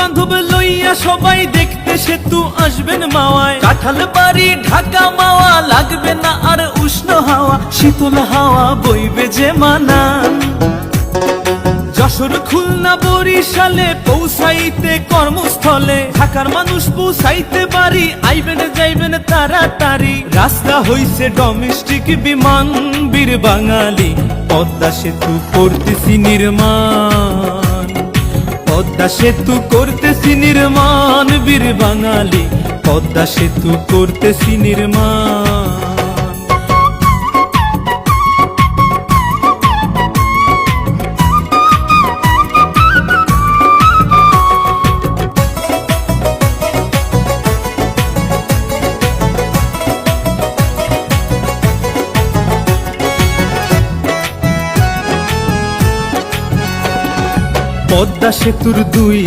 বান্ধব লইয়া সবাই দেখতে সেতু আসবেন মাওয়ায়। কাঁঠাল বাড়ি ঢাকা মাওয়া, লাগবে না আর উষ্ণ হাওয়া, শীতল হাওয়া বইবে যে মানান। যশোর খুলনা বরিশালে পৌঁছাইতে কর্মস্থলে, ঢাকার মানুষ পৌঁছাইতে পারি, আইবেন যাইবেন তাড়াতাড়ি। রাস্তা হইছে ডোমেস্টিক বিমান, বীর বাঙালি পদ্মা সেতু করতেছি নির্মাণ। পদ্মা সেতু করতেছি নির্মাণ, বীর বাঙালি পদ্মা সেতু করতেছি নির্মাণ। পদ্মা সেতুর দুই